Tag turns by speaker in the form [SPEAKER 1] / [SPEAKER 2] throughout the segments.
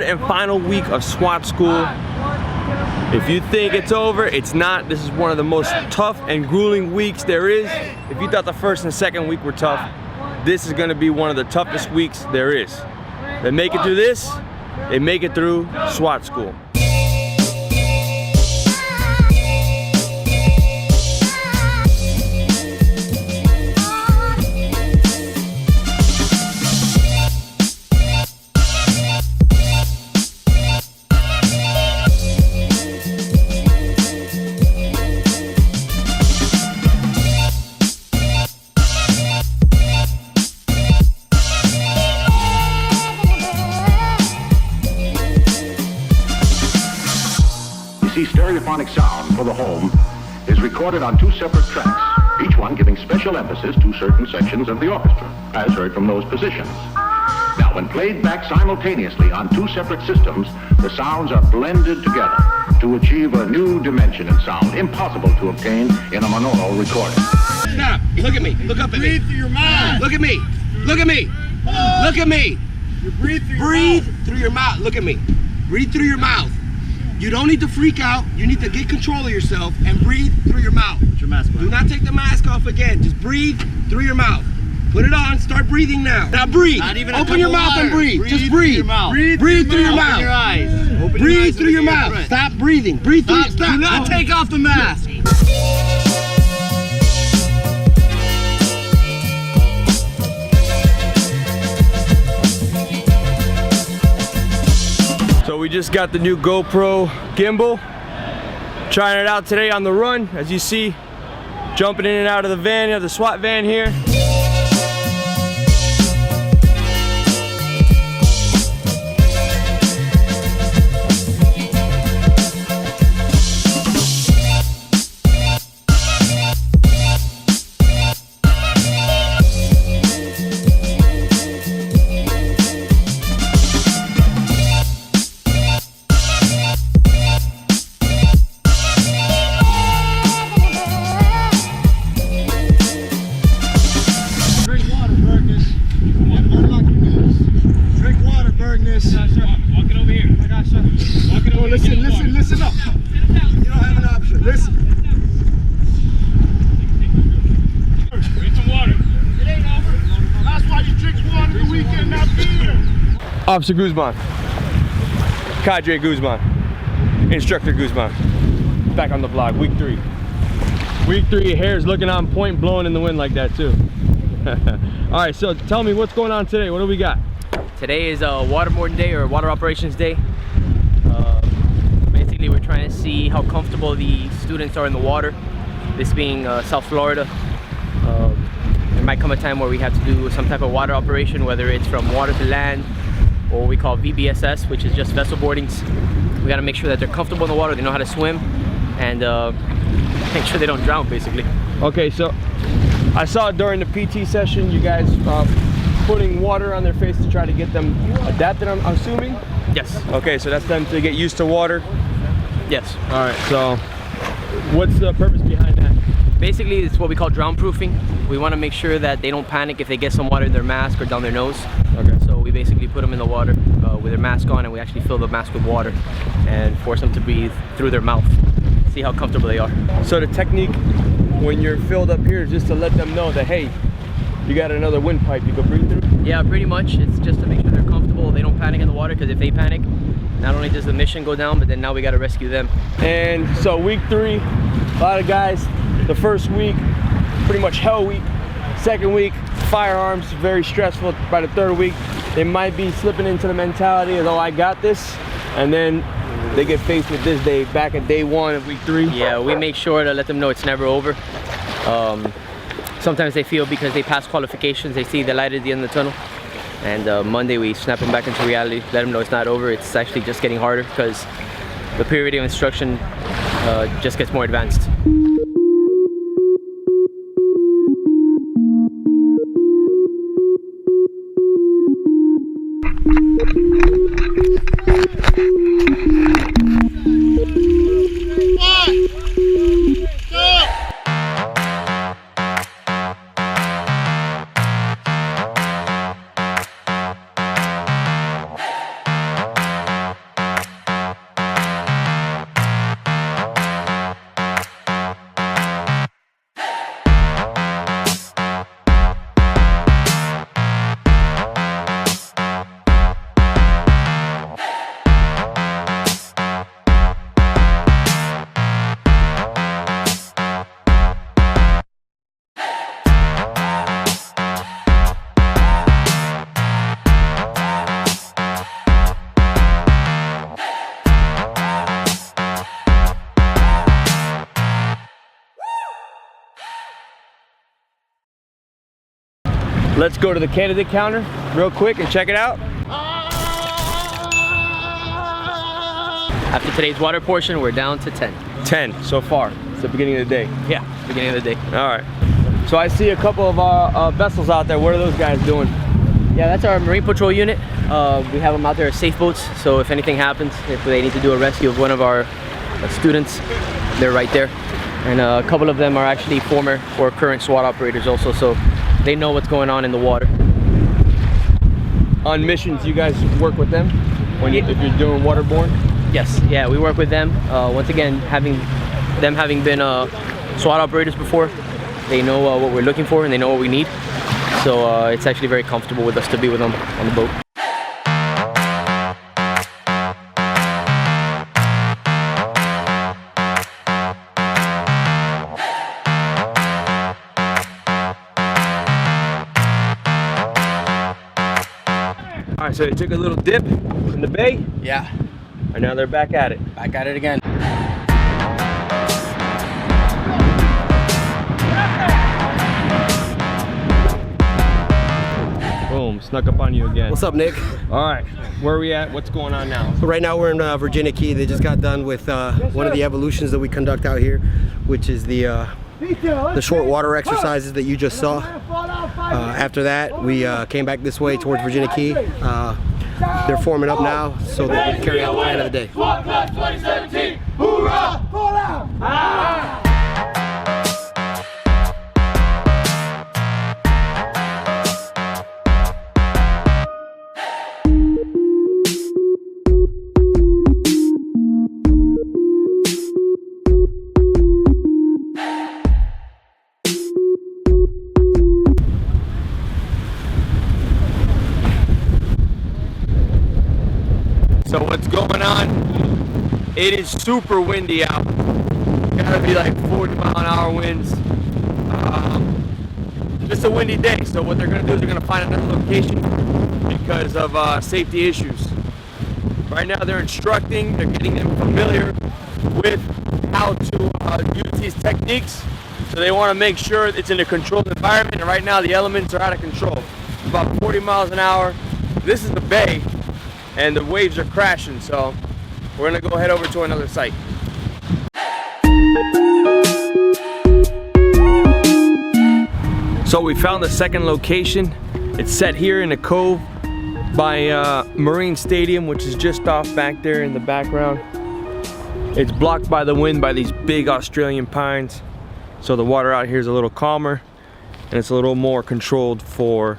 [SPEAKER 1] and final week of SWAT school. If you think it's over, it's not. This is one of the most tough and grueling weeks there is. If you thought the first and second week were tough, this is gonna be one of the toughest weeks there is. They make it through this, they make it through SWAT school.
[SPEAKER 2] Stereophonic sound for the home is recorded on two separate tracks, each one giving special emphasis to certain sections of the orchestra, as heard from those positions. Now, when played back simultaneously on two separate systems, the sounds are blended together to achieve a new dimension in sound impossible to obtain in a monaural recording.
[SPEAKER 3] Stop! Look at me! Look up at me!
[SPEAKER 4] Breathe through your mouth!
[SPEAKER 3] Look at me! Look at me! Look at me!
[SPEAKER 4] You breathe through your mouth!
[SPEAKER 3] Through your mouth! Look at me! Breathe through your mouth! You don't need to freak out. You need to get control of yourself and breathe through your mouth.
[SPEAKER 4] Put your mask on.
[SPEAKER 3] Do not take the mask off again. Just breathe through your mouth. Put it on. Start breathing now. Now breathe.
[SPEAKER 4] Not even
[SPEAKER 3] Open your mouth and breathe. Just breathe.
[SPEAKER 4] Through your mouth.
[SPEAKER 3] Breathe through your mouth.
[SPEAKER 4] Open your eyes. Open your
[SPEAKER 3] Breathe
[SPEAKER 4] eyes
[SPEAKER 3] through your
[SPEAKER 4] and
[SPEAKER 3] mouth.
[SPEAKER 4] breath.
[SPEAKER 3] Stop breathing. Breathe through. Stop.
[SPEAKER 4] Do not take off the mask.
[SPEAKER 1] So we just got the new GoPro gimbal. Trying it out today on the run, as you see, jumping in and out of the van, the SWAT van here.
[SPEAKER 4] Listen up. You don't have an option. Listen.
[SPEAKER 5] Drink some water.
[SPEAKER 4] It ain't over. That's why you drink water the weekend, not beer.
[SPEAKER 1] Officer Guzman, Cadre Guzman, Instructor Guzman, back on the block, week 3. Week 3, hair's looking on point, blowing in the wind like that too. All right, so tell me what's going on today. What do we got?
[SPEAKER 6] Today is waterboarding day, or water operations day. Basically, we're trying to see how comfortable the students are in the water. This being South Florida, there might come a time where we have to do some type of water operation, whether it's from water to land, or what we call VBSS, which is just vessel boardings. We got to make sure that they're comfortable in the water, they know how to swim, and make sure they don't drown, basically.
[SPEAKER 1] Okay, so I saw during the PT session you guys putting water on their face to try to get them adapted, I'm assuming?
[SPEAKER 6] Yes.
[SPEAKER 1] Okay, so that's them to get used to water?
[SPEAKER 6] Yes.
[SPEAKER 1] All right, so what's the purpose behind that?
[SPEAKER 6] Basically, it's what we call drown proofing. We want to make sure that they don't panic if they get some water in their mask or down their nose.
[SPEAKER 1] Okay.
[SPEAKER 6] So we basically put them in the water with their mask on, and we actually fill the mask with water and force them to breathe through their mouth. See how comfortable they are.
[SPEAKER 1] So the technique when you're filled up here is just to let them know that, hey, you got another windpipe you can breathe through?
[SPEAKER 6] Yeah, pretty much. It's just to make sure they're comfortable, they don't panic in the water, because if they panic, not only does the mission go down, but then now we got to rescue them.
[SPEAKER 1] And so week 3, a lot of guys, the first week, pretty much hell week. Second week, firearms, very stressful. By the third week, they might be slipping into the mentality of, oh, I got this. And then they get faced with this day back at day 1 of week 3.
[SPEAKER 6] Yeah, we make sure to let them know it's never over. Sometimes they feel because they pass qualifications, they see the light at the end of the tunnel. And Monday we snap them back into reality, let them know it's not over, it's actually just getting harder, because the period of instruction just gets more advanced.
[SPEAKER 1] Let's go to the candidate counter real quick and check it out.
[SPEAKER 6] After today's water portion, we're down to 10.
[SPEAKER 1] 10 so far. It's the beginning of the day.
[SPEAKER 6] Yeah, beginning of the day.
[SPEAKER 1] All right. So I see a couple of our vessels out there. What are those guys doing?
[SPEAKER 6] Yeah, that's our Marine Patrol unit. We have them out there as safe boats. So if anything happens, if they need to do a rescue of one of our students, they're right there. And a couple of them are actually former or current SWAT operators also. So they know what's going on in the water.
[SPEAKER 1] On missions, you guys work with them if you're doing waterborne?
[SPEAKER 6] Yes, yeah, we work with them. Once again, having been SWAT operators before, they know what we're looking for and they know what we need. So it's actually very comfortable with us to be with them on the boat.
[SPEAKER 1] All right, so they took a little dip in the bay.
[SPEAKER 6] Yeah.
[SPEAKER 1] And now they're back at it.
[SPEAKER 6] Back at it again.
[SPEAKER 1] Boom, snuck up on you again.
[SPEAKER 7] What's up, Nick?
[SPEAKER 1] All right, where are we at? What's going on now?
[SPEAKER 7] So right now we're in Virginia Key. They just got done with one of the evolutions that we conduct out here, which is the short water exercises that you just saw. After that, we came back this way towards Virginia Key. They're forming up now so that we can carry out the plan of the day.
[SPEAKER 4] Swat Class 2017, hoorah! Fall out! Ah!
[SPEAKER 1] So what's going on? It is super windy out. Gotta be like 40-mile-an-hour winds. Just a windy day. So what they're gonna do is they're gonna find another location because of safety issues. Right now they're instructing, they're getting them familiar with how to use these techniques. So they want to make sure it's in a controlled environment, and right now the elements are out of control. About 40 miles an hour. This is the bay, and the waves are crashing, so we're gonna go head over to another site. So we found the second location. It's set here in a cove by Marine Stadium, which is just off back there in the background. It's blocked by the wind by these big Australian pines. So the water out here is a little calmer and it's a little more controlled for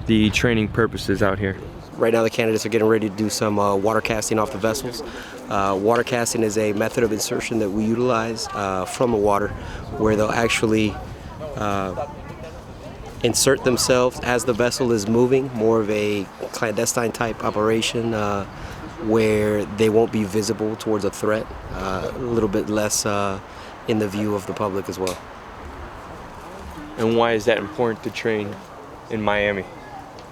[SPEAKER 1] the training purposes out here.
[SPEAKER 7] Right now the candidates are getting ready to do some water casting off the vessels. Water casting is a method of insertion that we utilize from the water where they'll actually insert themselves as the vessel is moving, more of a clandestine type operation where they won't be visible towards a threat, a little bit less in the view of the public as well.
[SPEAKER 1] And why is that important to train in Miami?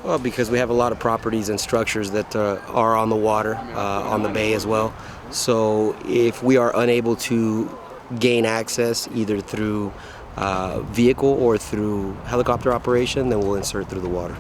[SPEAKER 7] Well, because we have a lot of properties and structures that are on the water, on the bay as well. So if we are unable to gain access either through vehicle or through helicopter operation, then we'll insert through the water.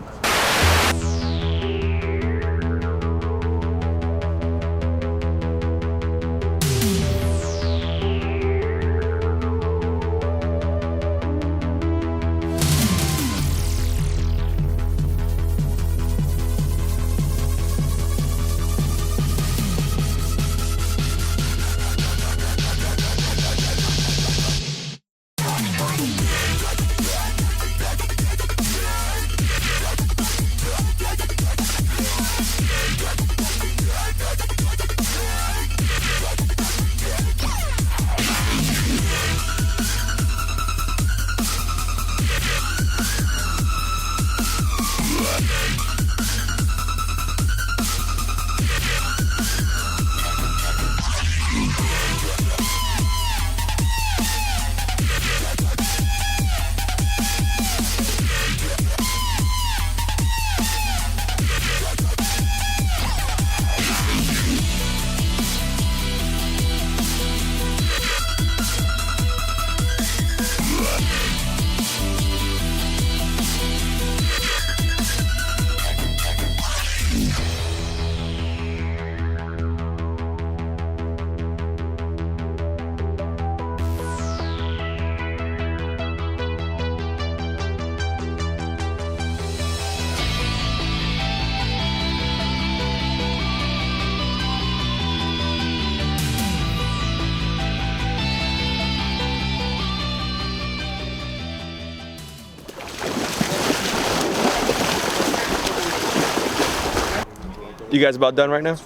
[SPEAKER 1] You guys about done right now?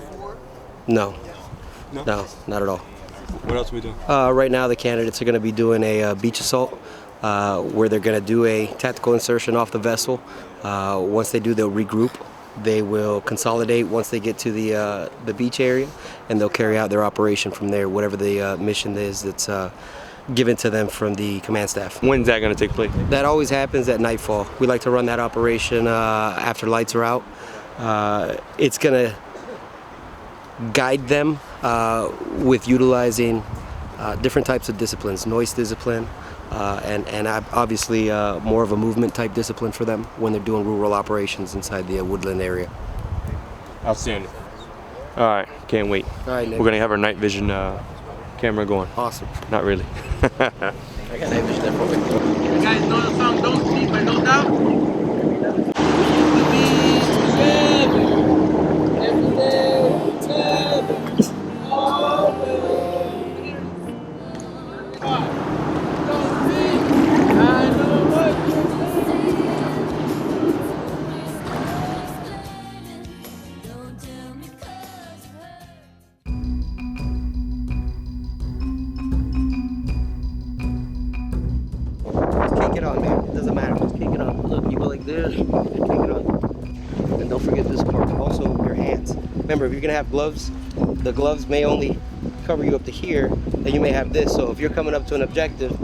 [SPEAKER 7] No, not at all.
[SPEAKER 1] What else are we doing?
[SPEAKER 7] Right now, the candidates are going to be doing a beach assault, where they're going to do a tactical insertion off the vessel. Once they do, they'll regroup. They will consolidate once they get to the beach area, and they'll carry out their operation from there, whatever the mission is that's given to them from the command staff.
[SPEAKER 1] When's that going to take place?
[SPEAKER 7] That always happens at nightfall. We like to run that operation after lights are out. It's going to guide them with utilizing different types of disciplines, noise discipline, and obviously more of a movement type discipline for them when they're doing rural operations inside the woodland area.
[SPEAKER 1] Outstanding. All right, can't wait.
[SPEAKER 7] All right, Nick.
[SPEAKER 1] We're gonna have our night vision camera going.
[SPEAKER 7] Awesome.
[SPEAKER 1] Not really.
[SPEAKER 7] I got night vision there for me.
[SPEAKER 3] You guys know the song Don't Sleep by No Doubt?
[SPEAKER 7] Just kick it on, man. It doesn't matter. Just kick it on. Look, you go like this, and kick it on. And don't forget this part. Also, your hands. Remember, if you're gonna have gloves, the gloves may only cover you up to here, and you may have this. So if you're coming up to an objective,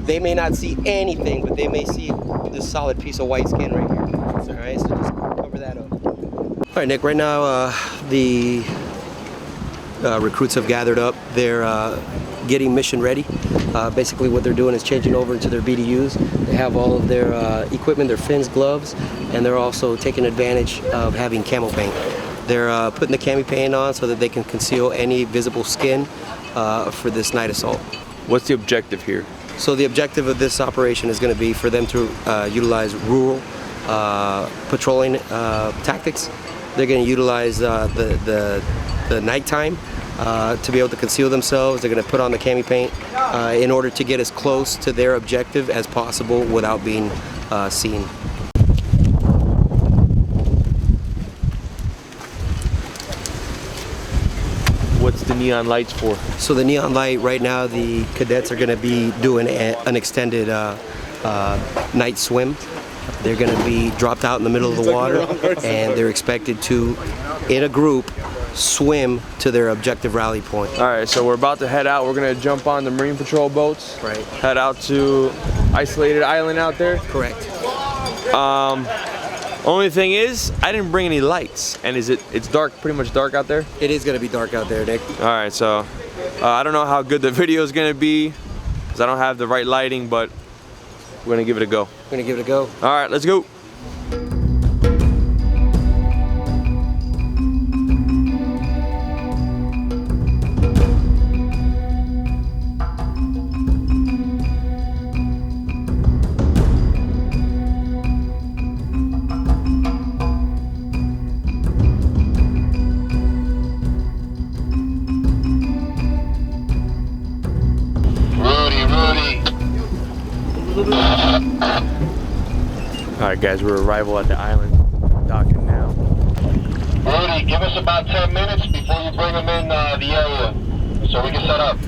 [SPEAKER 7] they may not see anything, but they may see this solid piece of white skin right here. All right, so just cover that up. All right, Nick. Right now, the recruits have gathered up. They're getting mission ready. Basically what they're doing is changing over into their BDUs. They have all of their equipment, their fins, gloves, and they're also taking advantage of having camo paint. They're putting the camo paint on so that they can conceal any visible skin for this night assault.
[SPEAKER 1] What's the objective here?
[SPEAKER 7] So the objective of this operation is going to be for them to utilize rural patrolling tactics. They're going to utilize the nighttime to be able to conceal themselves. They're going to put on the cami paint in order to get as close to their objective as possible without being seen.
[SPEAKER 1] What's the neon lights for?
[SPEAKER 7] So the neon light, right now the cadets are going to be doing an extended night swim. They're going to be dropped out in the middle of the water, and they're expected to, in a group, swim to their objective rally point.
[SPEAKER 1] All right, so we're about to head out. We're gonna jump on the Marine Patrol boats.
[SPEAKER 7] Right.
[SPEAKER 1] Head out to isolated island out there.
[SPEAKER 7] Correct.
[SPEAKER 1] Only thing is, I didn't bring any lights, and it's dark, pretty much dark out there.
[SPEAKER 7] It is going to be dark out there, Nick.
[SPEAKER 1] All right, so I don't know how good the video is gonna be, because I don't have the right lighting, but we're gonna give it a go.
[SPEAKER 7] We're going to give it a go.
[SPEAKER 1] All right, let's go. All right, guys, we're arrival at the island. Docking now.
[SPEAKER 4] Rudy, give us about 10 minutes before you bring them in the area so we can set up.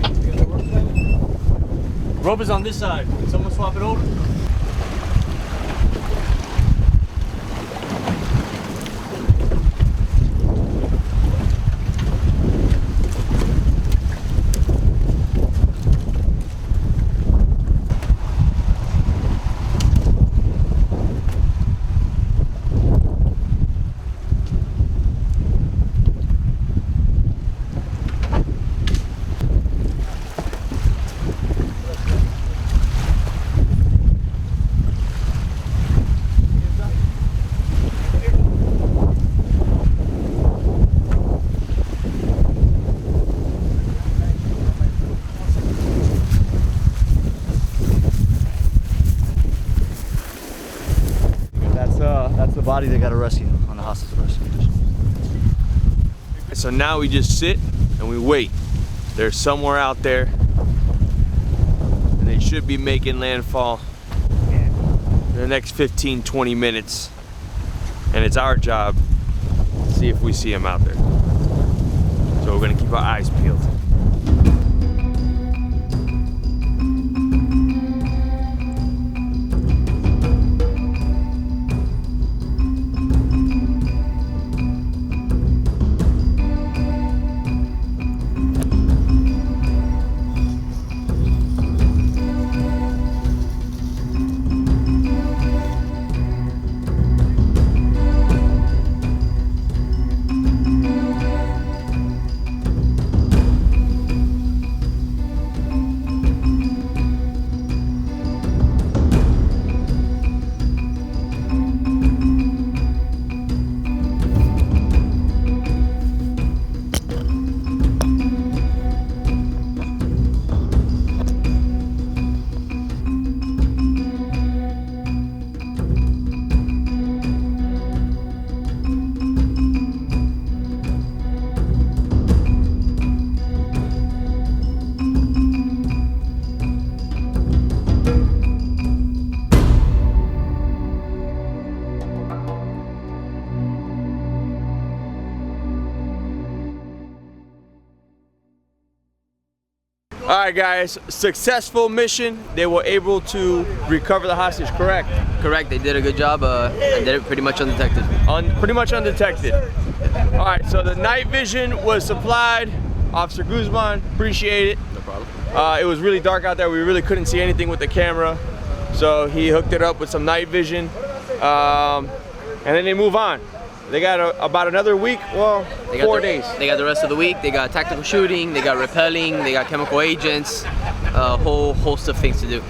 [SPEAKER 5] Rope is on this side. Can someone swap it over?
[SPEAKER 8] That's the body they got to rescue on the hostage rescue mission.
[SPEAKER 1] So now we just sit and we wait. They're somewhere out there, and they should be making landfall in the next 15-20 minutes. And it's our job to see see if we see him out there. So we're gonna keep our eyes peeled. All right, guys, successful mission. They were able to recover the hostage, correct?
[SPEAKER 6] Correct, they did a good job and did it pretty much undetected.
[SPEAKER 1] Pretty much undetected. All right, so the night vision was supplied. Officer Guzman, appreciate it.
[SPEAKER 6] No problem.
[SPEAKER 1] It was really dark out there. We really couldn't see anything with the camera. So he hooked it up with some night vision. And then they move on. They got about another week, well, 4 days.
[SPEAKER 6] They got the rest of the week. They got tactical shooting, they got repelling, they got chemical agents, a whole host of things to do.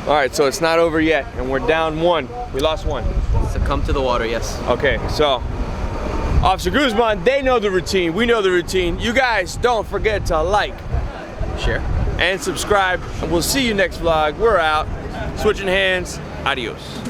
[SPEAKER 1] All right, so it's not over yet, and we're down 1. We lost 1.
[SPEAKER 6] Succumb to the water, yes.
[SPEAKER 1] Okay, so Officer Guzman, they know the routine. We know the routine. You guys don't forget to like,
[SPEAKER 6] Share,
[SPEAKER 1] and subscribe. And we'll see you next vlog. We're out. Switching hands. Adios.